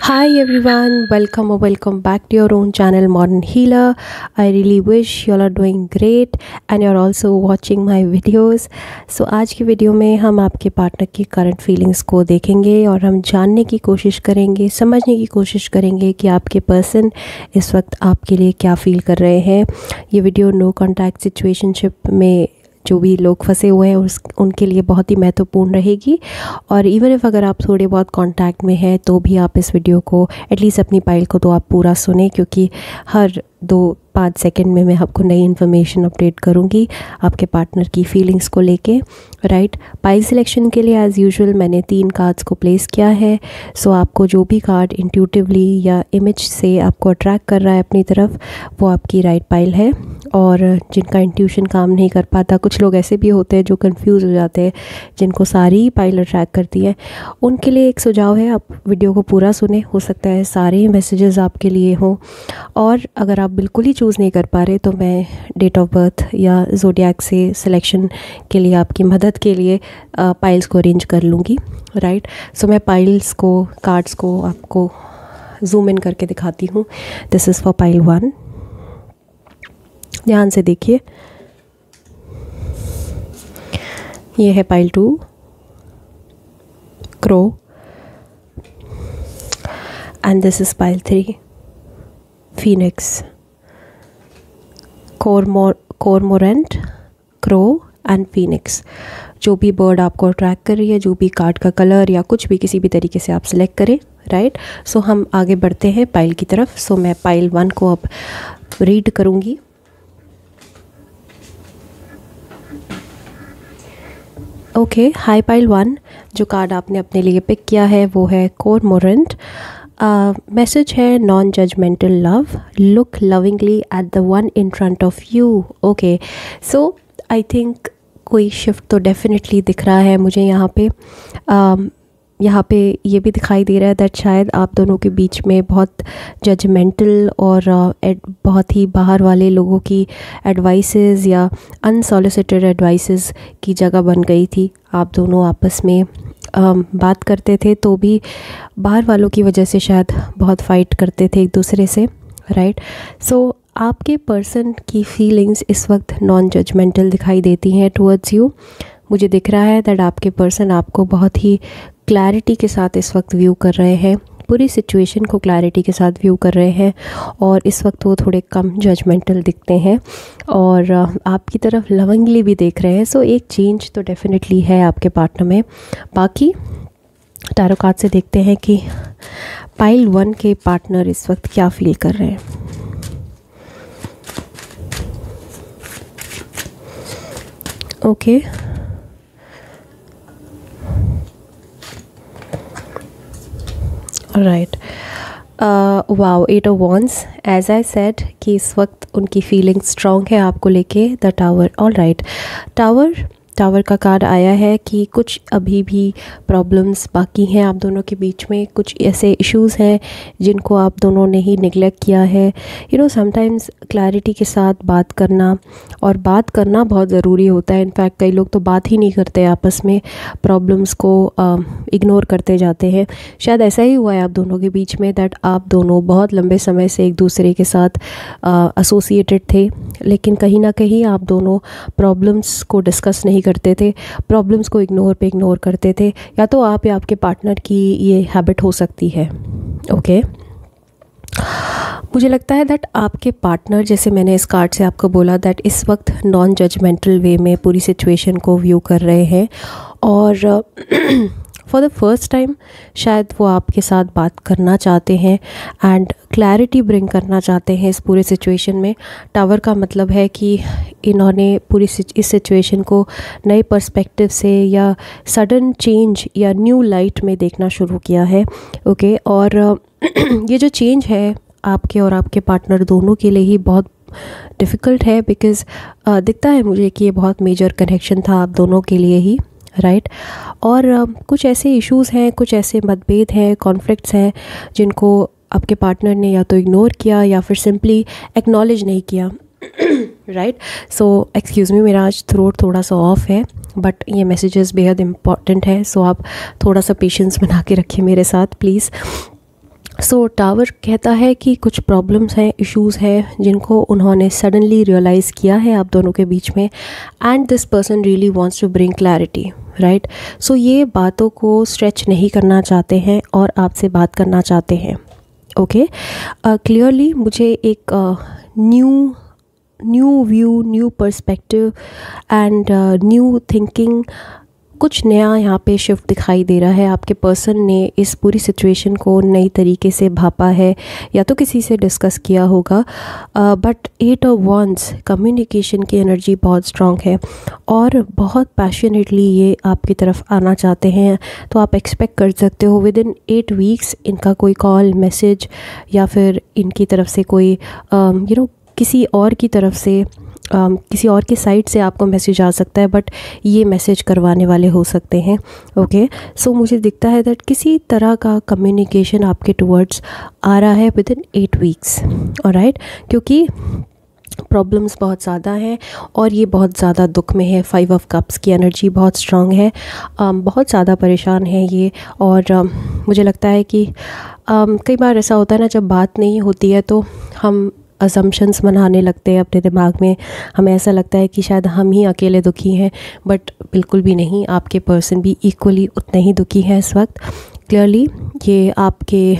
Hi everyone, welcome back to your own channel Modern Healer. I really wish you all are doing great and you're also watching my videos. So आज की video में हम आपके partner की current feelings को देखेंगे और हम जानने की कोशिश करेंगे, समझने की कोशिश करेंगे कि आपके पर्सन इस वक्त आपके लिए क्या फील कर रहे हैं। ये वीडियो नो कॉन्टैक्ट सिचुएशनशिप में जो भी लोग फंसे हुए हैं उनके लिए बहुत ही महत्वपूर्ण रहेगी। और इवन इफ़ अगर आप थोड़े बहुत कांटेक्ट में हैं तो भी आप इस वीडियो को एटलीस्ट अपनी पाइल को तो आप पूरा सुने, क्योंकि हर 2-5 सेकंड में मैं आपको नई इन्फॉर्मेशन अपडेट करूंगी आपके पार्टनर की फीलिंग्स को लेके। राइट, पाइल सिलेक्शन के लिए एज़ यूजुअल मैंने 3 कार्ड्स को प्लेस किया है। सो आपको जो भी कार्ड इंट्यूटिवली या इमेज से आपको अट्रैक्ट कर रहा है अपनी तरफ, वो आपकी राइट पाइल है। और जिनका इंट्यूशन काम नहीं कर पाता, कुछ लोग ऐसे भी होते हैं जो कंफ्यूज हो जाते हैं, जिनको सारी पाइल अट्रैक्ट करती है, उनके लिए एक सुझाव है, आप वीडियो को पूरा सुने। हो सकता है सारे मैसेजेस आपके लिए हों। और अगर आप बिल्कुल ही चूज़ नहीं कर पा रहे तो मैं डेट ऑफ बर्थ या ज़ोडिएक से सिलेक्शन के लिए आपकी मदद के लिए पाइल्स को अरेंज कर लूँगी। राइट, सो मैं पाइल्स को, कार्ड्स को आपको जूम इन करके दिखाती हूँ। This is for pile 1। ध्यान से देखिए, ये है pile 2, crow, and this is pile 3, Phoenix, cormorant, crow and Phoenix. जो भी बर्ड आपको अट्रैक्ट कर रही है, जो भी कार्ड का कलर या कुछ भी किसी भी तरीके से आप सिलेक्ट करें। राइट, सो हम आगे बढ़ते हैं पाइल की तरफ। सो मैं पाइल 1 को अब रीड करूँगी। ओके, हाई पाइल 1, जो कार्ड आपने अपने लिए पिक किया है वो है कॉर्मोरेंट। मैसेज है non judgemental love, look lovingly at the one in front of you. Okay, so I think कोई शिफ्ट तो डेफिनेटली दिख रहा है मुझे यहाँ पे ये भी दिखाई दे रहा है दैट शायद आप दोनों के बीच में बहुत जजमेंटल और बहुत ही बाहर वाले लोगों की एडवाइसेस या अनसॉलिसिटेड एडवाइसेस की जगह बन गई थी। आप दोनों आपस में बात करते थे तो भी बाहर वालों की वजह से शायद बहुत फाइट करते थे एक दूसरे से। राइट, सो आपके पर्सन की फीलिंग्स इस वक्त नॉन जजमेंटल दिखाई देती हैं टुवर्ड्स यू। मुझे दिख रहा है दैट आपके पर्सन आपको बहुत ही क्लैरिटी के साथ इस वक्त व्यू कर रहे हैं, पूरी सिचुएशन को क्लैरिटी के साथ व्यू कर रहे हैं, और इस वक्त वो थोड़े कम जजमेंटल दिखते हैं और आपकी तरफ लविंगली भी देख रहे हैं। सो एक चेंज तो डेफिनेटली है आपके पार्टनर में। बाकी टैरो कार्ड से देखते हैं कि पाइल 1 के पार्टनर इस वक्त क्या फील कर रहे हैं। Okay, right, wow, 8 of wands. As I said कि इस वक्त उनकी फीलिंग स्ट्रॉन्ग है आपको लेके। The tower, all right, tower का कार्ड आया है कि कुछ अभी भी प्रॉब्लम्स बाकी हैं आप दोनों के बीच में, कुछ ऐसे इश्यूज़ हैं जिनको आप दोनों ने ही निगलेक्ट किया है। यू नो, समटाइम्स क्लैरिटी के साथ बात करना, और बात करना बहुत ज़रूरी होता है। इनफैक्ट कई लोग तो बात ही नहीं करते आपस में, प्रॉब्लम्स को इग्नोर करते जाते हैं। शायद ऐसा ही हुआ है आप दोनों के बीच में दैट आप दोनों बहुत लंबे समय से एक दूसरे के साथ एसोसिएटेड थे, लेकिन कहीं ना कहीं आप दोनों प्रॉब्लम्स को डिस्कस नहीं करते थे, प्रॉब्लम्स को इग्नोर करते थे, या तो आप या आपके पार्टनर की ये हैबिट हो सकती है। ओके, मुझे लगता है दैट आपके पार्टनर, जैसे मैंने इस कार्ड से आपको बोला, दैट इस वक्त नॉन जजमेंटल वे में पूरी सिचुएशन को व्यू कर रहे हैं, और फॉर द फर्स्ट टाइम शायद वो आपके साथ बात करना चाहते हैं एंड क्लैरिटी ब्रिंग करना चाहते हैं इस पूरे सिचुएशन में। टावर का मतलब है कि इन्होंने पूरी इस सिचुएशन को नए पर्सपेक्टिव से या सडन चेंज या न्यू लाइट में देखना शुरू किया है। ओके, और ये जो चेंज है आपके और आपके पार्टनर दोनों के लिए ही बहुत डिफ़िकल्ट है, बिकॉज़ दिखता है मुझे कि ये बहुत मेजर कनेक्शन था आप दोनों के लिए ही। राइट, और कुछ ऐसे इश्यूज़ हैं, कुछ ऐसे मतभेद हैं, कॉन्फ्लिक्ट्स हैं जिनको आपके पार्टनर ने या तो इग्नोर किया या फिर सिंपली एक्नॉलेज नहीं किया। राइट, सो एक्सक्यूज़ मी, मेरा आज थ्रोट थोड़ा सा ऑफ है। बट ये मैसेजेस बेहद इम्पॉर्टेंट है, सो आप थोड़ा सा पेशेंस बना के रखिए मेरे साथ प्लीज़। सो टावर कहता है कि कुछ प्रॉब्लम्स हैं, इश्यूज़ हैं जिनको उन्होंने सडनली रियलाइज़ किया है आप दोनों के बीच में, and this person really wants to bring clarity, right. So ये बातों को स्ट्रेच नहीं करना चाहते हैं और आपसे बात करना चाहते हैं। ओके, क्लियरली मुझे एक new view, new perspective and new thinking, कुछ नया यहाँ पे शिफ्ट दिखाई दे रहा है। आपके पर्सन ने इस पूरी सिचुएशन को नई तरीके से भापा है या तो किसी से डिस्कस किया होगा, बट 8 ऑफ wands कम्युनिकेशन की एनर्जी बहुत स्ट्रॉन्ग है और बहुत पैशनेटली ये आपकी तरफ आना चाहते हैं। तो आप एक्सपेक्ट कर सकते हो विद इन 8 वीक्स इनका कोई कॉल, मैसेज या फिर इनकी तरफ से कोई किसी और की तरफ से किसी और की साइड से आपको मैसेज आ सकता है, बट ये मैसेज करवाने वाले हो सकते हैं। ओके, सो मुझे दिखता है दैट किसी तरह का कम्युनिकेशन आपके टुवर्ड्स आ रहा है विद इन 8 वीक्स, ऑलराइट, क्योंकि प्रॉब्लम्स बहुत ज़्यादा हैं और ये बहुत ज़्यादा दुख में है। 5 ऑफ कप्स की एनर्जी बहुत स्ट्रॉन्ग है, बहुत ज़्यादा परेशान है ये। और मुझे लगता है कि कई बार ऐसा होता है ना, जब बात नहीं होती है तो हम असम्पशंस बनाने लगते हैं अपने दिमाग में। हमें ऐसा लगता है कि शायद हम ही अकेले दुखी हैं, बट बिल्कुल भी नहीं, आपके पर्सन भी इक्वली उतने ही दुखी हैं इस वक्त। क्लियरली ये आपके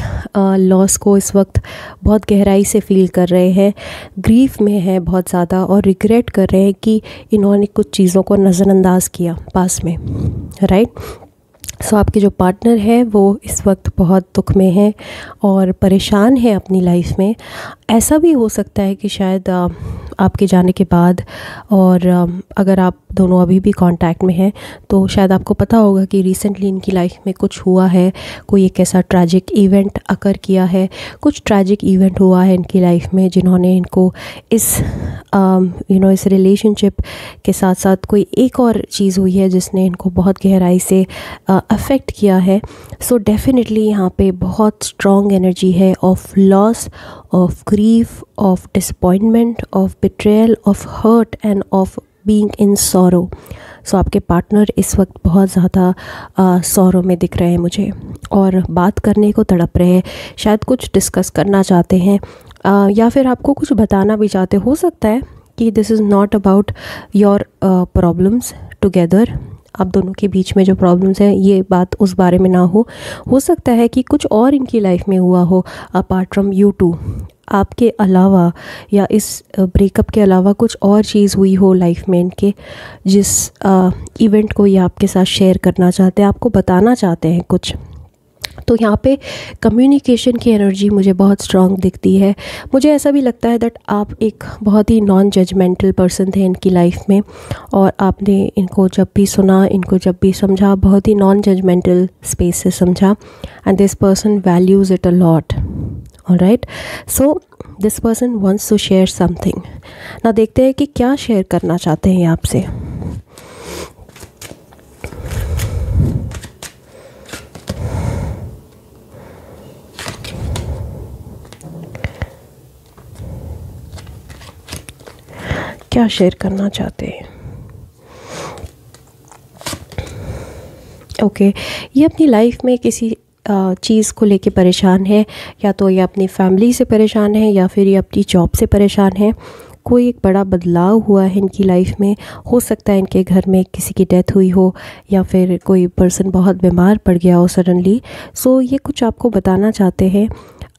लॉस को इस वक्त बहुत गहराई से फील कर रहे हैं, ग्रीफ में है बहुत ज़्यादा और रिग्रेट कर रहे हैं कि इन्होंने कुछ चीज़ों को नज़रअंदाज किया पास में, राइट। सो आपके जो पार्टनर है वो इस वक्त बहुत दुख में है और परेशान है अपनी लाइफ में। ऐसा भी हो सकता है कि शायद आपके जाने के बाद, और अगर आप दोनों अभी भी कांटेक्ट में हैं तो शायद आपको पता होगा कि रिसेंटली इनकी लाइफ में कुछ हुआ है, कोई एक ऐसा ट्रैजिक इवेंट अकर किया है, कुछ ट्रैजिक इवेंट हुआ है इनकी लाइफ में जिन्होंने इनको इस इस रिलेशनशिप के साथ साथ कोई एक और चीज़ हुई है जिसने इनको बहुत गहराई से अफेक्ट किया है। सो डेफिनेटली यहाँ पे बहुत स्ट्रॉन्ग एनर्जी है of loss, of grief, of disappointment, of betrayal, of hurt and of being in sorrow. So आपके पार्टनर इस वक्त बहुत ज़्यादा सॉरो में दिख रहे हैं मुझे और बात करने को तड़प रहे हैं, शायद कुछ डिस्कस करना चाहते हैं या फिर आपको कुछ बताना भी चाहते हो सकता है कि this is not about your problems together. आप दोनों के बीच में जो प्रॉब्लम्स हैं ये बात उस बारे में ना हो सकता है कि कुछ और इनकी लाइफ में हुआ हो अपार्ट फ्रॉम यू टू, आपके अलावा या इस ब्रेकअप के अलावा कुछ और चीज़ हुई हो लाइफ में इनके, जिस इवेंट को ये आपके साथ शेयर करना चाहते हैं, आपको बताना चाहते हैं कुछ। तो यहाँ पे कम्युनिकेशन की एनर्जी मुझे बहुत स्ट्रॉन्ग दिखती है। मुझे ऐसा भी लगता है दैट आप एक बहुत ही नॉन जजमेंटल पर्सन थे इनकी लाइफ में और आपने इनको जब भी सुना, इनको जब भी समझा, बहुत ही नॉन जजमेंटल स्पेस से समझा, and this person values it a lot, alright. So this person wants to share something. ना देखते हैं कि क्या शेयर करना चाहते हैं आपसे। क्या शेयर करना चाहते हैं। ओके, ये अपनी लाइफ में किसी चीज़ को लेके परेशान है, या तो ये अपनी फैमिली से परेशान है या फिर ये अपनी जॉब से परेशान है। कोई एक बड़ा बदलाव हुआ है इनकी लाइफ में, हो सकता है इनके घर में किसी की डेथ हुई हो या फिर कोई पर्सन बहुत बीमार पड़ गया हो सडनली। सो ये कुछ आपको बताना चाहते हैं।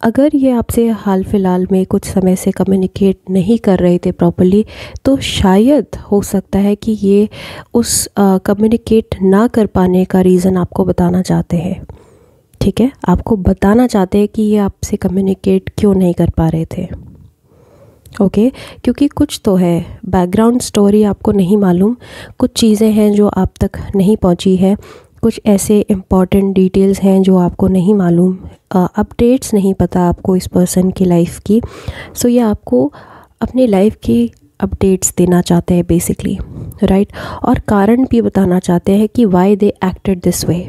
अगर ये आपसे हाल फिलहाल में कुछ समय से कम्युनिकेट नहीं कर रहे थे प्रॉपर्ली, तो शायद हो सकता है कि ये उस कम्युनिकेट ना कर पाने का रीज़न आपको बताना चाहते हैं। ठीक है, आपको बताना चाहते हैं कि ये आपसे कम्युनिकेट क्यों नहीं कर पा रहे थे। ओके, क्योंकि कुछ तो है, बैकग्राउंड स्टोरी आपको नहीं मालूम, कुछ चीज़ें हैं जो आप तक नहीं पहुंची है, कुछ ऐसे इम्पॉर्टेंट डिटेल्स हैं जो आपको नहीं मालूम, अपडेट्स नहीं पता आपको इस पर्सन की लाइफ की। सो ये आपको अपनी लाइफ की अपडेट्स देना चाहते हैं बेसिकली, राइट। और कारण भी बताना चाहते हैं कि why they acted this way.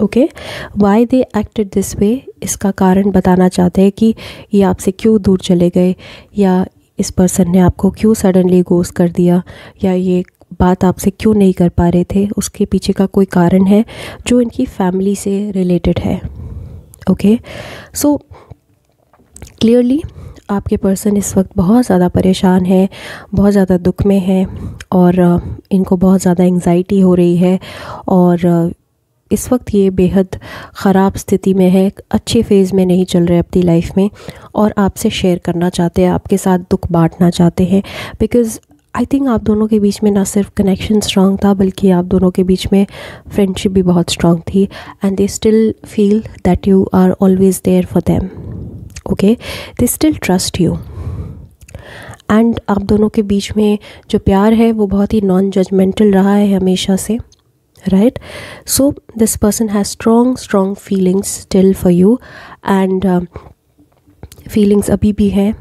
Okay, why they acted this way, इसका कारण बताना चाहते हैं कि ये आपसे क्यों दूर चले गए, या इस पर्सन ने आपको क्यों सडनली गोस्ट कर दिया, या ये बात आपसे क्यों नहीं कर पा रहे थे, उसके पीछे का कोई कारण है जो इनकी फैमिली से रिलेटेड है। ओके, सो क्लियरली आपके पर्सन इस वक्त बहुत ज़्यादा परेशान है, बहुत ज़्यादा दुख में है, और इनको बहुत ज़्यादा एंग्जाइटी हो रही है, और इस वक्त ये बेहद ख़राब स्थिति में है, अच्छे फेज़ में नहीं चल रहे अपनी लाइफ में, और आपसे शेयर करना चाहते हैं, आपके साथ दुख बांटना चाहते हैं। बिकॉज़ आई थिंक आप दोनों के बीच में ना सिर्फ कनेक्शन स्ट्रॉन्ग था, बल्कि आप दोनों के बीच में फ्रेंडशिप भी बहुत स्ट्रॉन्ग थी, and they still feel that you are always there for them. Okay, they still trust you, and आप दोनों के बीच में जो प्यार है वो बहुत ही नॉन जजमेंटल रहा है हमेशा से, right. So this person has strong feelings still for you, and feelings अभी भी हैं,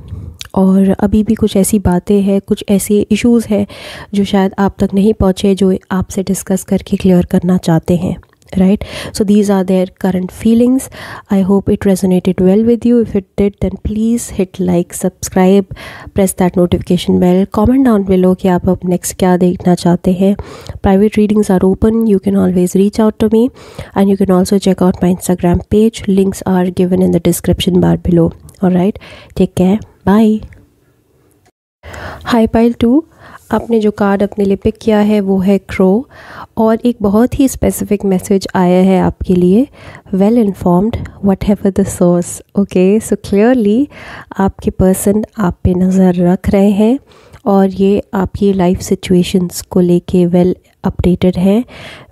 और अभी भी कुछ ऐसी बातें हैं, कुछ ऐसे इश्यूज़ हैं जो शायद आप तक नहीं पहुँचे, जो आपसे डिस्कस करके क्लियर करना चाहते हैं, right? So these are their current feelings. I hope it resonated well with you. If it did, then please hit like, subscribe, press that notification bell, comment down below कि आप अब next क्या देखना चाहते हैं. Private readings are open. You can always reach out to me, and you can also check out my Instagram page. Links are given in the description bar below. Alright, take care. Bye. Hi Pile 2. आपने जो card अपने लिए pick किया है वो है crow, और एक बहुत ही स्पेसिफिक मैसेज आया है आपके लिए, well informed what ever the source. Okay, so clearly आपके पर्सन आप पे नज़र रख रहे हैं, और ये आपकी लाइफ सिचुएशंस को लेके वेल अपडेटेड है,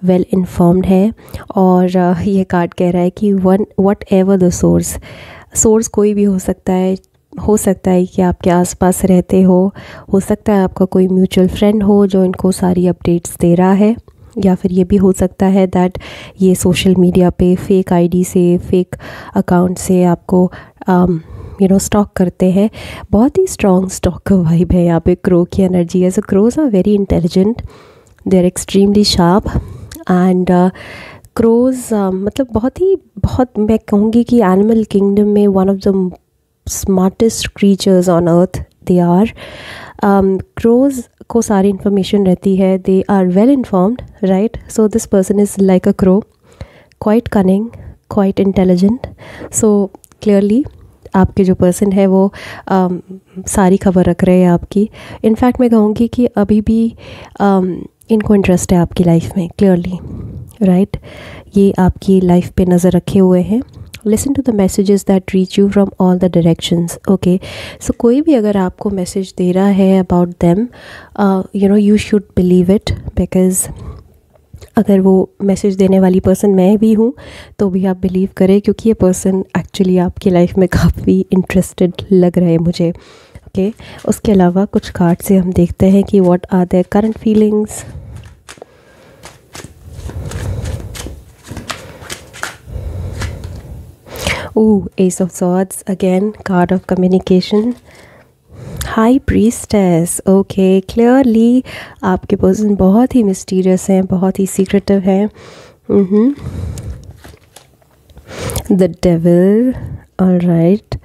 वेल इन्फॉर्म्ड है, और ये कार्ड कह रहा है कि वट एवर द सोर्स कोई भी हो सकता है कि आपके आसपास रहते हो सकता है आपका कोई म्यूचुअल फ्रेंड हो जो इनको सारी अपडेट्स दे रहा है, या फिर ये भी हो सकता है दैट ये सोशल मीडिया पे फेक आईडी से, फेक अकाउंट से आपको स्टॉक करते हैं। बहुत ही स्ट्रॉन्ग स्टॉक वाइब है यहाँ पे, क्रो की एनर्जी है। So crows are very intelligent, they are extremely sharp, and crows मतलब बहुत मैं कहूँगी कि एनिमल किंगडम में one of the smartest creatures on earth they are. Crows को सारी information रहती है, they are well informed, right? So this person is like a crow, quite cunning, quite intelligent. So clearly आपके जो person है वो सारी खबर रख रहे हैं आपकी। इनफैक्ट मैं कहूँगी कि अभी भी इनको इंटरेस्ट है आपकी लाइफ में, क्लियरली, राइट। ये आपकी लाइफ पे नज़र रखे हुए हैं। Listen to the messages that reach you from all the directions. Okay, so कोई भी अगर आपको मैसेज दे रहा है about them, you should believe it, because अगर वो मैसेज देने वाली पर्सन मैं भी हूँ तो भी आप बिलीव करें, क्योंकि ये पर्सन एक्चुअली आपकी लाइफ में काफ़ी इंटरेस्टेड लग रहे हैं मुझे। ओके, उसके अलावा कुछ कार्ड से हम देखते हैं कि what are their current feelings. Ace of Swords again, card of communication. High Priestess. Okay, clearly आपके पर्सन बहुत ही मिस्टीरियस हैं, बहुत ही सीक्रेटिव हैं। The Devil. All right.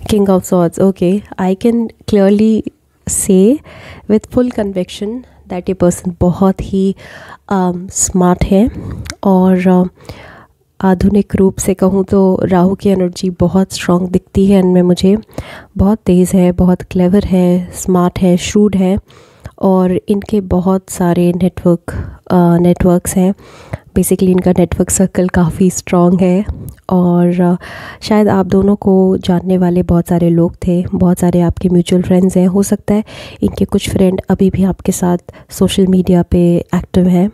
King of Swords. Okay, I can clearly say with full conviction that ये person बहुत ही smart है, और आधुनिक रूप से कहूँ तो राहु की एनर्जी बहुत स्ट्रॉन्ग दिखती है इनमें मुझे। बहुत तेज़ है, बहुत क्लेवर है, स्मार्ट है, श्रूड है, और इनके बहुत सारे नेटवर्क्स हैं। बेसिकली इनका नेटवर्क सर्कल काफ़ी स्ट्रॉन्ग है, और शायद आप दोनों को जानने वाले बहुत सारे लोग थे, बहुत सारे आपके म्यूचुअल फ्रेंड्स हैं। हो सकता है इनके कुछ फ्रेंड अभी भी आपके साथ सोशल मीडिया पे एक्टिव हैं,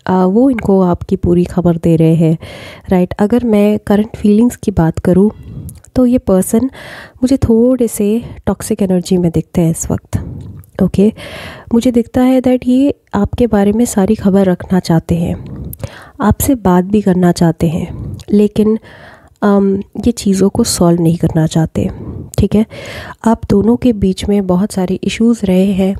वो इनको आपकी पूरी खबर दे रहे हैं, राइट। अगर मैं करंट फीलिंग्स की बात करूँ तो ये पर्सन मुझे थोड़े से टॉक्सिक एनर्जी में दिखते हैं इस वक्त। ओके, मुझे दिखता है दैट ये आपके बारे में सारी खबर रखना चाहते हैं, आपसे बात भी करना चाहते हैं, लेकिन ये चीज़ों को सॉल्व नहीं करना चाहते। ठीक है, आप दोनों के बीच में बहुत सारे इश्यूज़ रहे हैं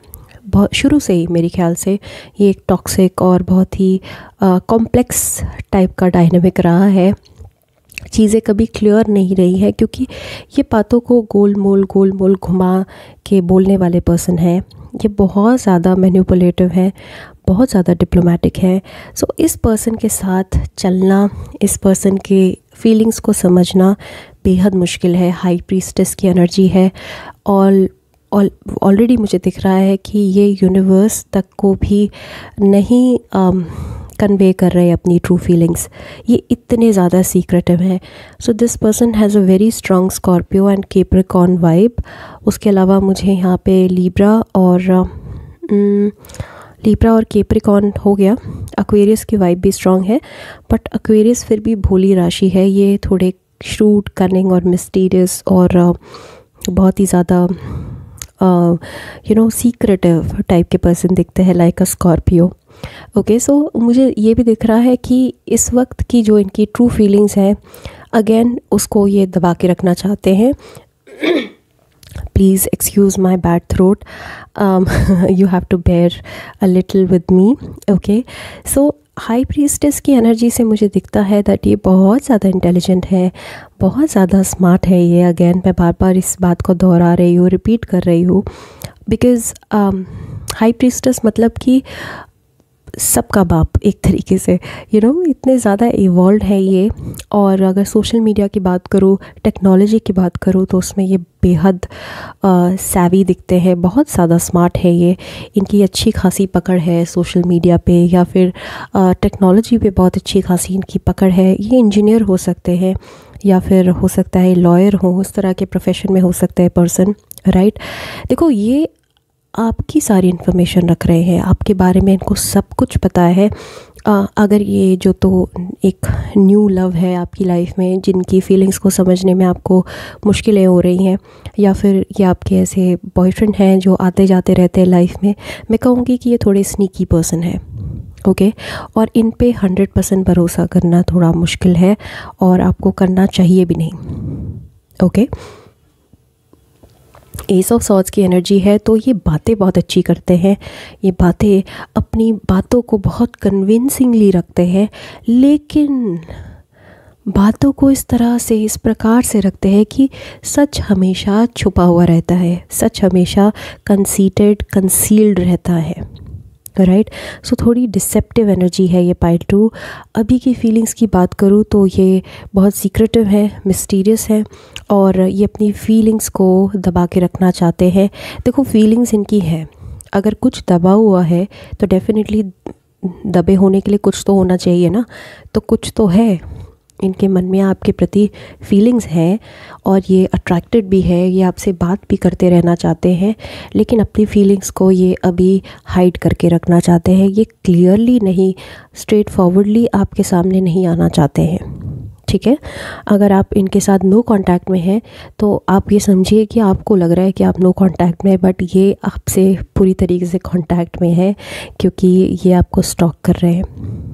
बहुत शुरू से ही। मेरे ख्याल से ये एक टॉक्सिक और बहुत ही कॉम्प्लेक्स टाइप का डायनामिक रहा है। चीज़ें कभी क्लियर नहीं रही है, क्योंकि ये बातों को गोल मोल घुमा के बोलने वाले पर्सन हैं। ये बहुत ज़्यादा मैनिपुलेटिव है, बहुत ज़्यादा डिप्लोमेटिक है। सो इस पर्सन के साथ चलना, इस पर्सन के फीलिंग्स को समझना बेहद मुश्किल है। हाई प्रीस्टेस की एनर्जी है और ऑलरेडी मुझे दिख रहा है कि ये यूनिवर्स तक को भी नहीं कन्वे कर रहे अपनी ट्रू फीलिंग्स। ये इतने ज़्यादा सीक्रेटिव हैं। सो this person has a very strong Scorpio and Capricorn vibe. उसके अलावा मुझे यहाँ पे लिब्रा और कैप्रिकॉर्न हो गया। एक्वेरियस की वाइब भी स्ट्रॉन्ग है, बट एक्वेरियस फिर भी भोली राशि है। ये थोड़े श्रूड, कनिंग और मिस्टीरियस और बहुत ही ज़्यादा सीक्रेटिव टाइप के पर्सन दिखते हैं, लाइक अ स्कॉर्पियो। ओके, सो मुझे ये भी दिख रहा है कि इस वक्त की जो इनकी ट्रू फीलिंग्स हैं, अगेन उसको ये दबा के रखना चाहते हैं। Please excuse my bad throat, you have to bear a little with me. Okay, so high priestess की एनर्जी से मुझे दिखता है दैट ये बहुत ज़्यादा इंटेलिजेंट है, बहुत ज़्यादा स्मार्ट है। ये अगेन मैं बार बार इस बात को दोहरा रही हूँ, रिपीट कर रही हूँ, बिकॉज़ हाई प्रीस्टेस मतलब कि सबका बाप एक तरीके से, इतने ज़्यादा इवॉल्व है ये। और अगर सोशल मीडिया की बात करूँ, टेक्नोलॉजी की बात करूँ, तो उसमें ये बेहद सैवी दिखते हैं, बहुत ज़्यादा स्मार्ट है ये। इनकी अच्छी खासी पकड़ है सोशल मीडिया पे, या फिर टेक्नोलॉजी पे बहुत अच्छी खासी इनकी पकड़ है। ये इंजीनियर हो सकते हैं, या फिर हो सकता है लॉयर हो, उस तरह के प्रोफेशन में हो सकता है पर्सन, राइट। देखो, ये आपकी सारी इन्फॉर्मेशन रख रहे हैं, आपके बारे में इनको सब कुछ पता है। अगर ये जो तो एक न्यू लव है आपकी लाइफ में, जिनकी फीलिंग्स को समझने में आपको मुश्किलें हो रही हैं, या फिर ये आपके ऐसे बॉयफ्रेंड हैं जो आते जाते रहते हैं लाइफ में, मैं कहूँगी कि ये थोड़े स्नीकी पर्सन है। ओके, और इन पे 100% भरोसा करना थोड़ा मुश्किल है, और आपको करना चाहिए भी नहीं। ओके, एस ऑफ सॉर्ड्स की एनर्जी है, तो ये बातें बहुत अच्छी करते हैं। ये बातें, अपनी बातों को बहुत कन्विंसिंगली रखते हैं, लेकिन बातों को इस तरह से, इस प्रकार से रखते हैं कि सच हमेशा छुपा हुआ रहता है, सच हमेशा कंसील्ड रहता है, राइट। सो थोड़ी डिसेप्टिव एनर्जी है ये पाइल 2। अभी की फीलिंग्स की बात करूँ तो ये बहुत सीक्रेटिव है, मिस्टीरियस है, और ये अपनी फीलिंग्स को दबा के रखना चाहते हैं। देखो, फीलिंग्स इनकी है, अगर कुछ दबा हुआ है तो डेफिनेटली दबे होने के लिए कुछ तो होना चाहिए ना। तो कुछ तो है इनके मन में आपके प्रति, फीलिंग्स हैं, और ये अट्रैक्टेड भी है, ये आपसे बात भी करते रहना चाहते हैं, लेकिन अपनी फीलिंग्स को ये अभी हाइड करके रखना चाहते हैं। ये क्लियरली नहीं, स्ट्रेट फॉरवर्डली आपके सामने नहीं आना चाहते हैं, ठीक है। अगर आप इनके साथ नो कांटेक्ट में हैं, तो आप ये समझिए कि आपको लग रहा है कि आप नो कांटेक्ट में है, बट ये आपसे पूरी तरीके से कांटेक्ट में है, क्योंकि ये आपको स्टॉक कर रहे हैं।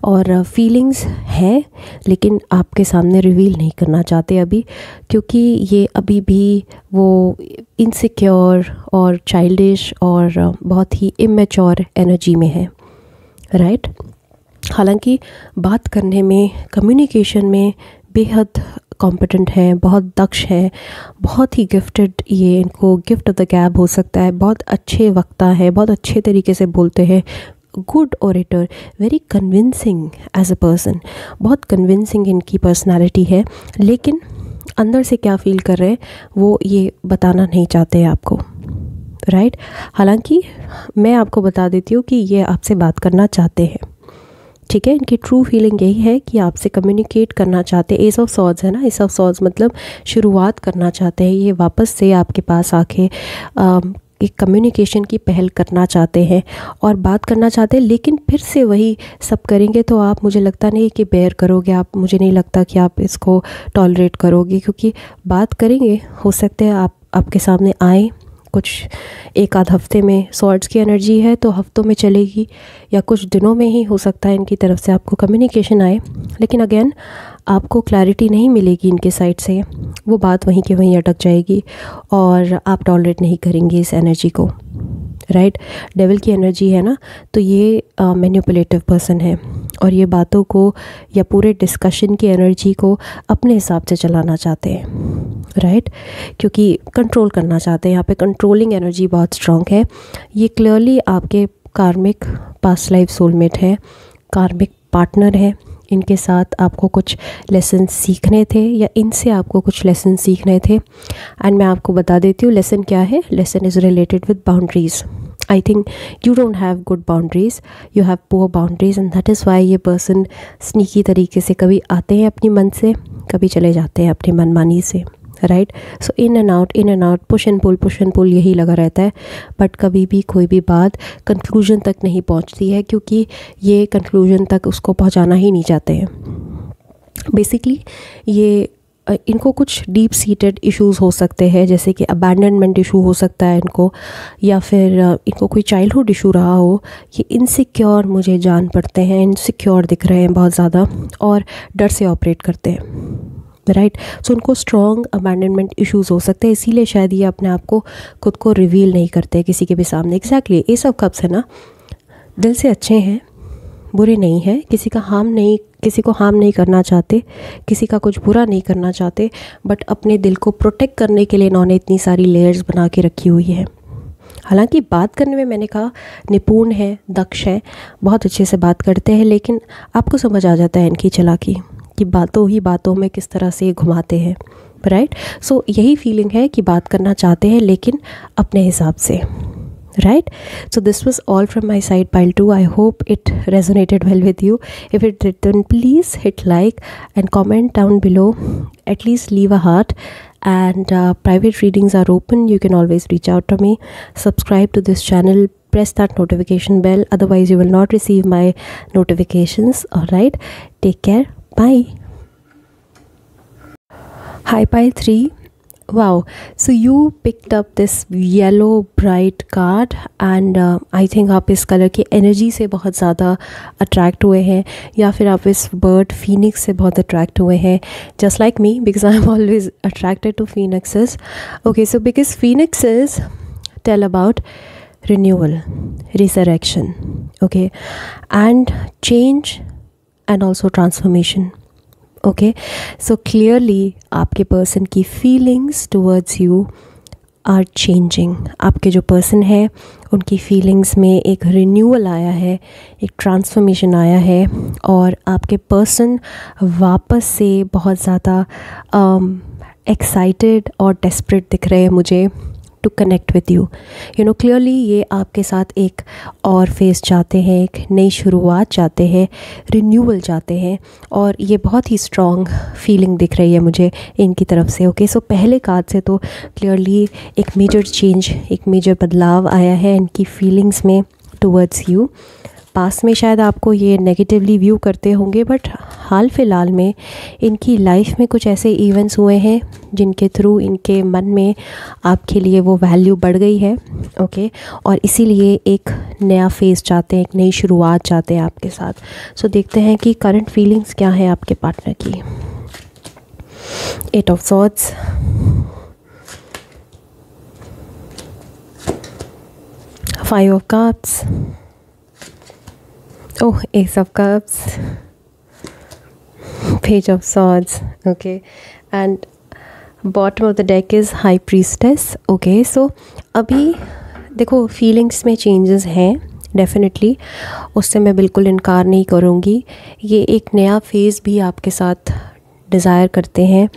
और फीलिंग्स हैं, लेकिन आपके सामने रिवील नहीं करना चाहते अभी, क्योंकि ये अभी भी वो इनसिक्योर और चाइल्डिश और बहुत ही इमेच्योर एनर्जी में है, राइट। हालांकि बात करने में, कम्युनिकेशन में बेहद कॉम्पिटेंट हैं, बहुत दक्ष हैं, बहुत ही गिफ्टेड, ये इनको गिफ्ट ऑफ द गैब हो सकता है। बहुत अच्छे वक्ता है, बहुत अच्छे तरीके से बोलते हैं, good orator, very convincing as a person, बहुत कन्विंसिंग इनकी पर्सनालिटी है, लेकिन अंदर से क्या फील कर रहे हैं वो ये बताना नहीं चाहते हैं आपको, राइट। हालांकि मैं आपको बता देती हूँ कि ये आपसे बात करना चाहते हैं, ठीक है। इनकी ट्रू फीलिंग यही है कि आपसे कम्युनिकेट करना चाहते हैं। एस ऑफ सॉर्ड्स है ना, एस ऑफ सॉर्ड्स मतलब शुरुआत करना चाहते हैं, ये वापस से आपके पास आके एक कम्युनिकेशन की पहल करना चाहते हैं और बात करना चाहते हैं, लेकिन फिर से वही सब करेंगे तो आप, मुझे लगता नहीं कि बेयर करोगे आप, मुझे नहीं लगता कि आप इसको टॉलरेट करोगे, क्योंकि बात करेंगे, हो सकता है आपके सामने आए कुछ एक आध हफ्ते में। सॉर्ड्स की एनर्जी है तो हफ्तों में चलेगी, या कुछ दिनों में ही हो सकता है इनकी तरफ से आपको कम्युनिकेशन आए, लेकिन अगेन आपको क्लैरिटी नहीं मिलेगी इनके साइड से, वो बात वहीं के वहीं अटक जाएगी और आप टॉलरेट नहीं करेंगे इस एनर्जी को, राइट। डेविल की एनर्जी है ना, तो ये मैनिपुलेटिव पर्सन है और ये बातों को या पूरे डिस्कशन की एनर्जी को अपने हिसाब से चलाना चाहते हैं, राइट, क्योंकि कंट्रोल करना चाहते हैं। यहाँ पे कंट्रोलिंग एनर्जी बहुत स्ट्रॉन्ग है। ये क्लियरली आपके कार्मिक पास्ट लाइफ सोलमेट है, कार्मिक पार्टनर है। इनके साथ आपको कुछ लेसन सीखने थे या इनसे आपको कुछ लेसन सीखने थे। एंड मैं आपको बता देती हूँ लेसन क्या है। Lesson is related with boundaries. I think you don't have good boundaries, you have poor boundaries and that is why ये पर्सन स्नीकी तरीके से कभी आते हैं अपनी मन से, कभी चले जाते हैं अपनी मनमानी से, right. So in and out, push and pull यही लगा रहता है। बट कभी भी कोई भी बात कंक्लूजन तक नहीं पहुंचती है, क्योंकि ये कंक्लूजन तक उसको पहुंचाना ही नहीं चाहते हैं। बेसिकली ये इनको कुछ डीप सीटेड इश्यूज़ हो सकते हैं, जैसे कि अबैंडनमेंट इशू हो सकता है इनको, या फिर इनको कोई चाइल्डहुड इशू रहा हो। ये इनसिक्योर मुझे जान पड़ते हैं, इनसिक्योर दिख रहे हैं बहुत ज़्यादा और डर से ऑपरेट करते हैं, राइट। सो उनको स्ट्रॉन्ग अबैंडनमेंट इश्यूज़ हो सकते हैं, इसीलिए शायद ये अपने आप को खुद को रिवील नहीं करते किसी के भी सामने। एग्जैक्टली ये सब कब्स है ना, दिल से अच्छे हैं, बुरे नहीं हैं, किसी को हार्म नहीं करना चाहते, किसी का कुछ बुरा नहीं करना चाहते, बट अपने दिल को प्रोटेक्ट करने के लिए इन्होंने इतनी सारी लेयर्स बना के रखी हुई है। हालांकि बात करने में मैंने कहा निपुण है, दक्ष है, बहुत अच्छे से बात करते हैं, लेकिन आपको समझ आ जाता है इनकी चालाकी कि बातों ही बातों में किस तरह से घुमाते हैं, राइट। सो यही फीलिंग है कि बात करना चाहते हैं लेकिन अपने हिसाब से, right? So this was all from my side, pile 2. I hope it resonated well with you. If it did, then please hit like and comment down below. At least leave a heart. And private readings are open. You can always reach out to me. Subscribe to this channel. Press that notification bell. Otherwise, you will not receive my notifications. Alright. Take care. Bye. Hi, pile 3. Wow, so you picked up this yellow bright card and I think आप इस colour की energy से बहुत ज़्यादा attract हुए हैं, या फिर आप इस बर्ड फीनिक्स से बहुत अट्रैक्ट हुए हैं, just like me, because I am always attracted to phoenixes. Okay, so because phoenixes tell about renewal, resurrection, okay, and change and also transformation. Okay, so clearly आपके पर्सन की feelings towards you are changing. आपके जो person है उनकी feelings में एक renewal आया है, एक ट्रांसफॉर्मेशन आया है, और आपके पर्सन वापस से बहुत ज़्यादा एक्साइटेड और डेस्परेट दिख रहे हैं मुझे to connect with you. You know, clearly ये आपके साथ एक और फेस चाहते हैं, एक नई शुरुआत चाहते हैं, रिन्यूअल चाहते हैं, और ये बहुत ही स्ट्रॉन्ग फीलिंग दिख रही है मुझे इनकी तरफ से। ओके, सो पहले कार्ड से तो क्लियरली एक मेजर चेंज, एक मेजर बदलाव आया है इनकी फीलिंग्स में टुवर्ड्स यू। पास में शायद आपको ये नेगेटिवली व्यू करते होंगे, बट हाल फिलहाल में इनकी लाइफ में कुछ ऐसे इवेंट्स हुए हैं जिनके थ्रू इनके मन में आपके लिए वो वैल्यू बढ़ गई है। ओके, और इसीलिए एक नया फेज़ चाहते हैं, एक नई शुरुआत चाहते हैं आपके साथ। सो देखते हैं कि करंट फीलिंग्स क्या है आपके पार्टनर की। 8 of swords, Five of Cups, oh, Ace of Cups, Page of Swords, okay, and bottom of the deck is High Priestess. Okay, so अभी देखो फीलिंग्स में चेंजेस हैं डेफिनेटली, उससे मैं बिल्कुल इनकार नहीं करूँगी। ये एक नया फेज़ भी आपके साथ डिज़ायर करते हैं,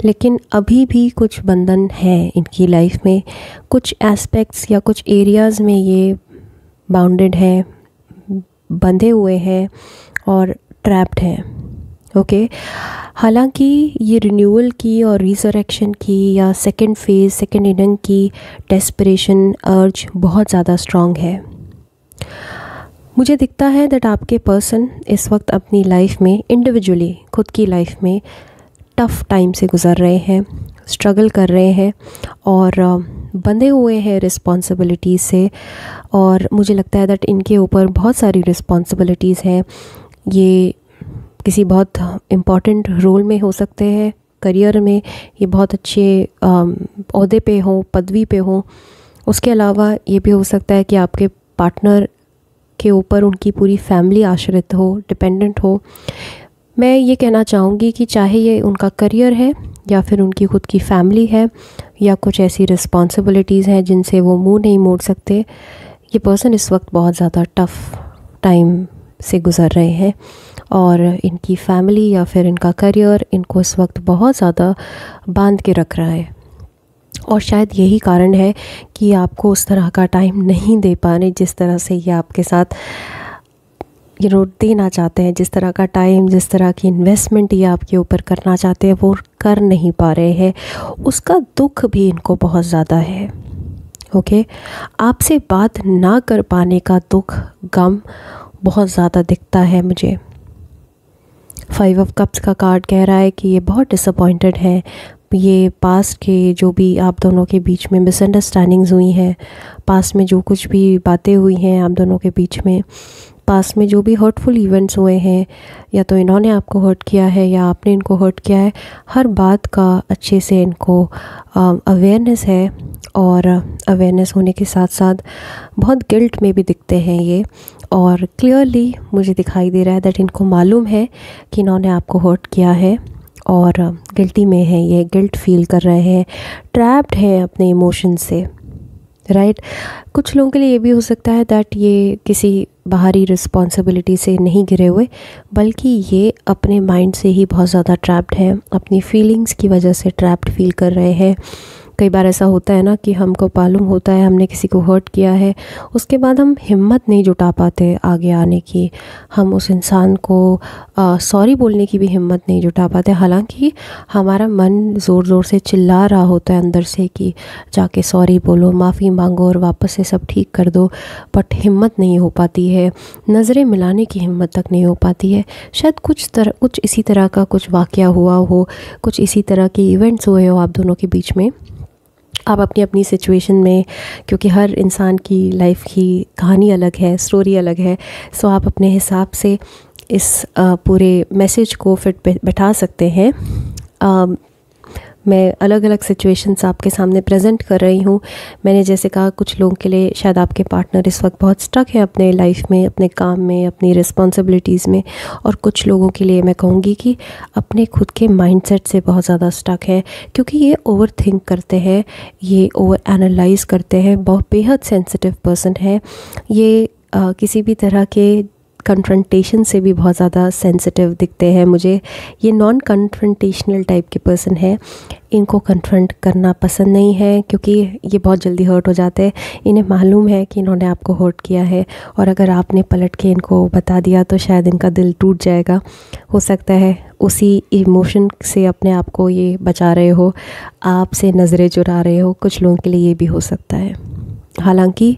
लेकिन अभी भी कुछ बंधन है इनकी लाइफ में, कुछ एस्पेक्ट्स या कुछ एरियाज़ में ये बाउंडेड है, बंधे हुए हैं और ट्रैप्ड हैं। ओके, हालांकि ये रिन्यूअल की और रिसरेक्शन की या सेकंड फेज़, सेकंड इनिंग की डेस्परेशन अर्ज बहुत ज़्यादा स्ट्रॉन्ग है। मुझे दिखता है दैट आपके पर्सन इस वक्त अपनी लाइफ में इंडिविजुअली, खुद की लाइफ में टफ़ टाइम से गुज़र रहे हैं, स्ट्रगल कर रहे हैं और बंधे हुए हैं रिस्पॉन्सिबिलिटीज़ से, और मुझे लगता है दैट इनके ऊपर बहुत सारी रिस्पॉन्सिबिलिटीज़ हैं। ये किसी बहुत इम्पॉर्टेंट रोल में हो सकते हैं, करियर में ये बहुत अच्छे ओहदे पे हों, पदवी पे हों, उसके अलावा ये भी हो सकता है कि आपके पार्टनर के ऊपर उनकी पूरी फैमिली आश्रित हो, डिपेंडेंट हो। मैं ये कहना चाहूँगी कि चाहे ये उनका करियर है या फिर उनकी खुद की फैमिली है या कुछ ऐसी रिस्पॉन्सिबिलिटीज़ हैं जिनसे वो मुंह नहीं मोड़ सकते, ये पर्सन इस वक्त बहुत ज़्यादा टफ़ टाइम से गुज़र रहे हैं और इनकी फैमिली या फिर इनका करियर इनको इस वक्त बहुत ज़्यादा बांध के रख रहा है। और शायद यही कारण है कि आपको उस तरह का टाइम नहीं दे पा रहे जिस तरह से ये आपके साथ देना चाहते हैं, जिस तरह का टाइम, जिस तरह की इन्वेस्टमेंट ये आपके ऊपर करना चाहते हैं वो कर नहीं पा रहे हैं। उसका दुख भी इनको बहुत ज़्यादा है। ओके, आपसे बात ना कर पाने का दुख, गम बहुत ज़्यादा दिखता है मुझे। 5 ऑफ कप्स का कार्ड कह रहा है कि ये बहुत डिसअपॉइंटेड है। ये पास्ट के जो भी आप दोनों के बीच में मिसअंडरस्टैंडिंग्स हुई हैं, पास्ट में जो कुछ भी बातें हुई हैं आप दोनों के बीच में, पास्ट में जो भी हर्टफुल इवेंट्स हुए हैं, या तो इन्होंने आपको हर्ट किया है या आपने इनको हर्ट किया है, हर बात का अच्छे से इनको अवेयरनेस है। और अवेयरनेस होने के साथ साथ बहुत गिल्ट में भी दिखते हैं ये। और क्लियरली मुझे दिखाई दे रहा है दैट इनको मालूम है कि इन्होंने आपको हर्ट किया है और गिल्टी में है, ये गिल्ट फील कर रहे हैं, ट्रैप्ड हैं अपने इमोशन से, राइट। कुछ लोगों के लिए ये भी हो सकता है दैट ये किसी बाहरी रिस्पॉन्सिबिलिटी से नहीं घिरे हुए, बल्कि ये अपने माइंड से ही बहुत ज़्यादा ट्रैप्ड हैं, अपनी फीलिंग्स की वजह से ट्रैप्ड फील कर रहे हैं। कई बार ऐसा होता है ना कि हमको मालूम होता है हमने किसी को हर्ट किया है, उसके बाद हम हिम्मत नहीं जुटा पाते आगे आने की, हम उस इंसान को सॉरी बोलने की भी हिम्मत नहीं जुटा पाते, हालांकि हमारा मन ज़ोर ज़ोर से चिल्ला रहा होता है अंदर से कि जाके सॉरी बोलो, माफ़ी मांगो और वापस से सब ठीक कर दो, बट हिम्मत नहीं हो पाती है, नज़रें मिलाने की हिम्मत तक नहीं हो पाती है। शायद कुछ इसी तरह का कुछ वाक़या हुआ हो, कुछ इसी तरह के इवेंट्स हुए हो आप दोनों के बीच में। आप अपनी अपनी सिचुएशन में, क्योंकि हर इंसान की लाइफ की कहानी अलग है, स्टोरी अलग है, सो आप अपने हिसाब से इस पूरे मैसेज को फिट बैठा सकते हैं। मैं अलग अलग सिचुएशंस आपके सामने प्रेजेंट कर रही हूँ। मैंने जैसे कहा कुछ लोगों के लिए शायद आपके पार्टनर इस वक्त बहुत स्टक है अपने लाइफ में, अपने काम में, अपनी रिस्पॉन्सिबिलिटीज़ में, और कुछ लोगों के लिए मैं कहूँगी कि अपने खुद के माइंडसेट से बहुत ज़्यादा स्टक है, क्योंकि ये ओवर थिंक करते हैं, ये ओवर एनालाइज करते हैं, बहुत बेहद सेंसिटिव पर्सन है ये। किसी भी तरह के कन्फ्रंटेशन से भी बहुत ज़्यादा सेंसिटिव दिखते हैं मुझे। ये नॉन कन्फ्रंटेशनल टाइप के पर्सन है, इनको कन्फ्रंट करना पसंद नहीं है क्योंकि ये बहुत जल्दी हर्ट हो जाते हैं। इन्हें मालूम है कि इन्होंने आपको हर्ट किया है, और अगर आपने पलट के इनको बता दिया तो शायद इनका दिल टूट जाएगा। हो सकता है उसी इमोशन से अपने आप को ये बचा रहे हो, आपसे नज़रें चुरा रहे हो, कुछ लोगों के लिए ये भी हो सकता है। हालांकि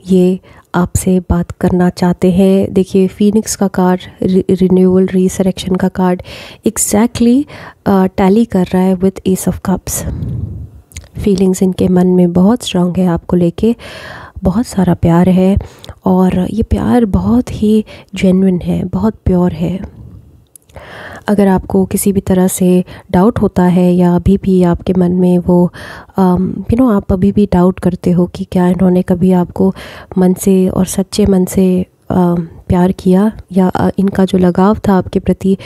ये आपसे बात करना चाहते हैं। देखिए फीनिक्स का कार्ड, रिन्यूअल, रिसरेक्शन का कार्ड एग्जैक्टली टैली कर रहा है with S of cups. Feelings इनके मन में बहुत स्ट्रांग है, आपको लेके बहुत सारा प्यार है, और ये प्यार बहुत ही जेन्युइन है, बहुत प्योर है। अगर आपको किसी भी तरह से डाउट होता है या अभी भी आपके मन में वो आप अभी भी डाउट करते हो कि क्या इन्होंने कभी आपको मन से और सच्चे मन से प्यार किया, या इनका जो लगाव था आपके प्रति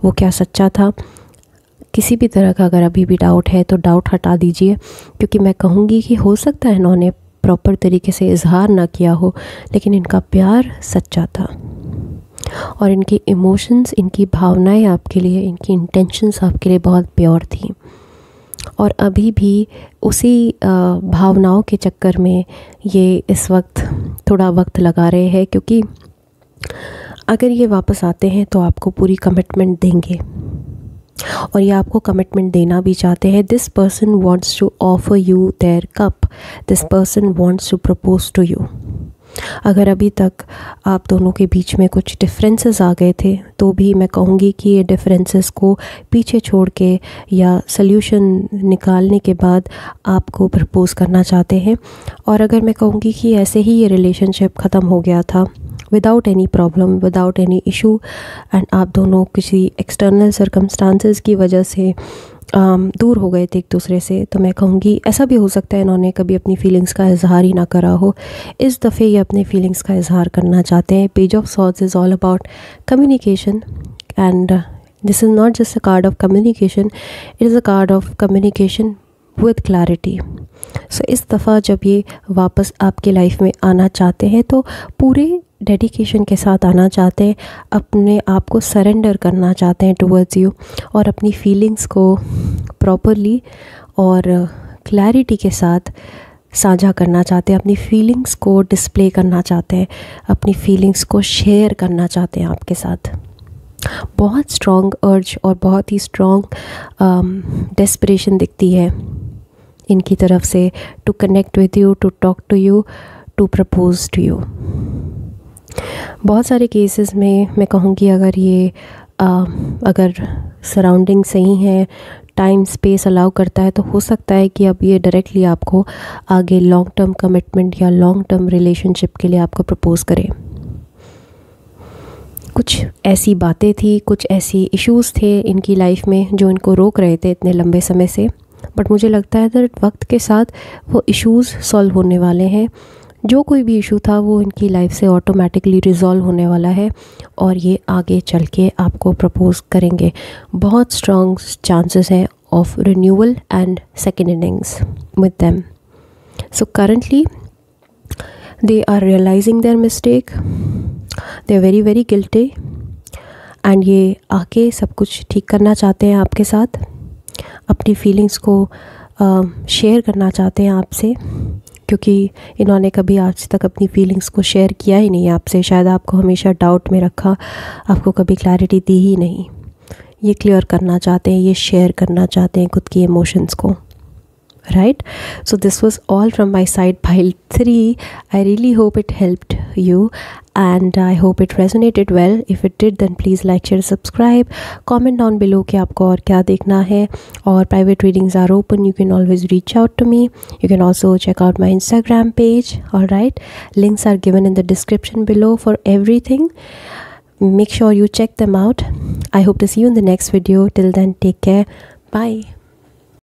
वो क्या सच्चा था, किसी भी तरह का अगर अभी भी डाउट है तो डाउट हटा दीजिए, क्योंकि मैं कहूँगी कि हो सकता है इन्होंने प्रॉपर तरीके से इजहार ना किया हो, लेकिन इनका प्यार सच्चा था, और इनकी इमोशंस, इनकी भावनाएं आपके लिए, इनकी इंटेंशंस आपके लिए बहुत प्योर थी, और अभी भी उसी भावनाओं के चक्कर में ये इस वक्त थोड़ा वक्त लगा रहे हैं, क्योंकि अगर ये वापस आते हैं तो आपको पूरी कमिटमेंट देंगे, और ये आपको कमिटमेंट देना भी चाहते हैं। This person wants to offer you their cup, this person wants to propose to you. अगर अभी तक आप दोनों के बीच में कुछ डिफरेंसेस आ गए थे तो भी मैं कहूँगी कि ये डिफरेंसेस को पीछे छोड़ के या सल्यूशन निकालने के बाद आपको प्रपोज करना चाहते हैं। और अगर मैं कहूँगी कि ऐसे ही ये रिलेशनशिप ख़त्म हो गया था without any problem, without any issue, and आप दोनों किसी एक्सटर्नल सर्कमस्टांसेस की वजह से दूर हो गए थे एक दूसरे से, तो मैं कहूँगी ऐसा भी हो सकता है इन्होंने कभी अपनी फीलिंग्स का इजहार ही ना करा हो। इस दफ़े ये अपने फीलिंग्स का इजहार करना चाहते हैं। Page of swords is all about communication, and this is not just a card of communication, it is a card of communication with clarity. So इस दफ़ा जब ये वापस आपके लाइफ में आना चाहते हैं तो पूरे डेडिकेशन के साथ आना चाहते हैं, अपने आप को सरेंडर करना चाहते हैं टुवर्ड्स यू, और अपनी फीलिंग्स को प्रॉपरली और क्लैरिटी के साथ साझा करना चाहते हैं, अपनी फीलिंग्स को डिस्प्ले करना चाहते हैं, अपनी फीलिंग्स को शेयर करना चाहते हैं आपके साथ। बहुत स्ट्रॉन्ग अर्ज और बहुत ही स्ट्रॉन्ग डेस्परेशन दिखती है इनकी तरफ से, to connect with you, to talk to you, to propose to you. बहुत सारे केसेस में मैं कहूँगी अगर सराउंडिंग सही है, टाइम स्पेस अलाउ करता है, तो हो सकता है कि अब ये डायरेक्टली आपको आगे लॉन्ग टर्म कमिटमेंट या लॉन्ग टर्म रिलेशनशिप के लिए आपको प्रपोज करें। कुछ ऐसी बातें थी, कुछ ऐसी इश्यूज़ थे इनकी लाइफ में जो इनको रोक रहे थे इतने लंबे समय से, बट मुझे लगता है दैट वक्त के साथ वो इश्यूज़ सॉल्व होने वाले हैं। जो कोई भी इशू था वो इनकी लाइफ से ऑटोमेटिकली रिज़ॉल्व होने वाला है, और ये आगे चल के आपको प्रपोज करेंगे। बहुत स्ट्रॉन्ग चांसेस हैं of renewal and second innings with them. So currently they are realizing their mistake, they are very very guilty, and ये आके सब कुछ ठीक करना चाहते हैं आपके साथ, अपनी फीलिंग्स को शेयर करना चाहते हैं आपसे, क्योंकि इन्होंने कभी आज तक अपनी फीलिंग्स को शेयर किया ही नहीं आपसे। शायद आपको हमेशा डाउट में रखा, आपको कभी क्लैरिटी दी ही नहीं। ये क्लियर करना चाहते हैं, ये शेयर करना चाहते हैं खुद की इमोशंस को, right? So this was all from my side, pile 3. I really hope it helped you, and I hope it resonated well. If it did, then please like, share, subscribe, comment down below कि आपको और क्या देखना है, और private readings are open, you can always reach out to me. You can also check out my Instagram page, alright? Links are given in the description below for everything. Make sure you check them out. I hope to see you in the next video. Till then, take care. Bye.